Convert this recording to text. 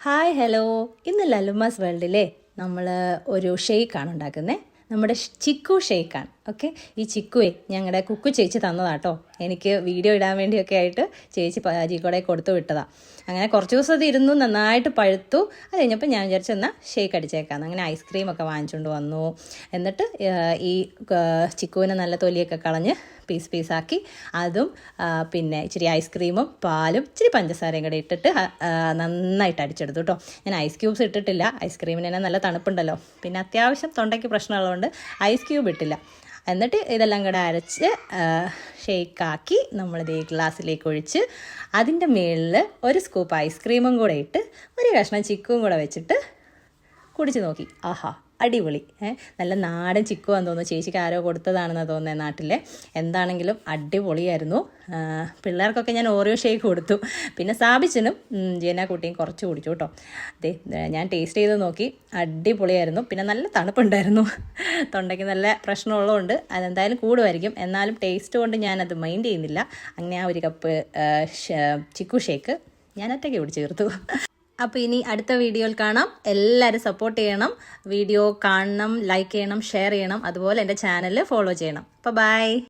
Hi hello, ഇന്ന് ലലുമാസ് വേൾഡിലെ നമ്മൾ ഒരു ഷെയ്ക്കാണ് ഉണ്ടാക്കുന്നത്. നമ്മുടെ ചിക്കു ഷെയ്ക്കാണ്. ഓക്കെ, ഈ ചിക്കുവേ ഞങ്ങളുടെ കുക്കു ചേച്ചി തന്നതാട്ടോ. എനിക്ക് വീഡിയോ ഇടാൻ വേണ്ടിയൊക്കെ ആയിട്ട് ചേച്ചി പാജിക്കോടെ കൊടുത്തു വിട്ടതാണ്. അങ്ങനെ കുറച്ച് ദിവസം അത് ഇരുന്നു, നന്നായിട്ട് പഴുത്തു. അത് കഴിഞ്ഞപ്പോൾ ഞാൻ വിചാരിച്ചു എന്നാൽ ഷേക്ക് അടിച്ചേക്കാന്ന്. അങ്ങനെ ഐസ്ക്രീമൊക്കെ വാങ്ങിച്ചുകൊണ്ട് വന്നു. എന്നിട്ട് ഈ ചിക്കുവിനെ നല്ല തൊലിയൊക്കെ കളഞ്ഞ് പീസാക്കി അതും പിന്നെ ഇച്ചിരി ഐസ്ക്രീമും പാലും ഇച്ചിരി പഞ്ചസാരയും കൂടെ ഇട്ടിട്ട് നന്നായിട്ട് അടിച്ചെടുത്തു കേട്ടോ. ഞാൻ ഐസ് ക്യൂബ്സ് ഇട്ടിട്ടില്ല, ഐസ്ക്രീമിന് തന്നെ നല്ല തണുപ്പുണ്ടല്ലോ. പിന്നെ അത്യാവശ്യം തൊണ്ടയ്ക്ക് പ്രശ്നമുള്ളതുകൊണ്ട് ഐസ് ക്യൂബ് ഇട്ടില്ല. എന്നിട്ട് ഇതെല്ലാം കൂടെ അരച്ച് ഷേക്കാക്കി നമ്മളിത് ഗ്ലാസ്സിലേക്ക് ഒഴിച്ച് അതിൻ്റെ മുകളിൽ ഒരു സ്കൂപ്പ് ഐസ്ക്രീമും കൂടെ ഇട്ട് ഒരു കഷ്ണം ചിക്കും കൂടെ വെച്ചിട്ട് കുടിച്ച് നോക്കി. ആഹാ, അടിപൊളി. നല്ല നാടൻ ചിക്കുവാന്ന് തോന്നുന്നു. ചേച്ചിക്ക് ആരോ കൊടുത്തതാണെന്ന് തോന്നുന്നത് നാട്ടിലെ. എന്താണെങ്കിലും അടിപൊളിയായിരുന്നു. പിള്ളേർക്കൊക്കെ ഞാൻ ഓറിയോ ഷേക്ക് കൊടുത്തു. പിന്നെ സാബിച്ചനും ജീനാക്കുട്ടിയും കുറച്ച് കുടിച്ചു കേട്ടോ. അതെ, ഞാൻ ടേസ്റ്റ് ചെയ്ത് നോക്കി, അടിപൊളിയായിരുന്നു. പിന്നെ നല്ല തണുപ്പുണ്ടായിരുന്നു. തൊണ്ടയ്ക്ക് നല്ല പ്രശ്നമുള്ളതുകൊണ്ട് അതെന്തായാലും കൂടുമായിരിക്കും. എന്നാലും ടേസ്റ്റ് കൊണ്ട് ഞാനത് മൈൻഡ് ചെയ്യുന്നില്ല. അങ്ങനെ ആ ഒരു കപ്പ് ചിക്കു ഷേക്ക് ഞാൻ ഒറ്റയ്ക്ക് കുടിച്ച് തീർത്തു. അപ്പോൾ ഇനി അടുത്ത വീഡിയോയിൽ കാണാം. എല്ലാവരും സപ്പോർട്ട് ചെയ്യണം, വീഡിയോ കാണണം, ലൈക്ക് ചെയ്യണം, ഷെയർ ചെയ്യണം. അതുപോലെ എൻ്റെ ചാനൽ ഫോളോ ചെയ്യണം. അപ്പോൾ ബൈ.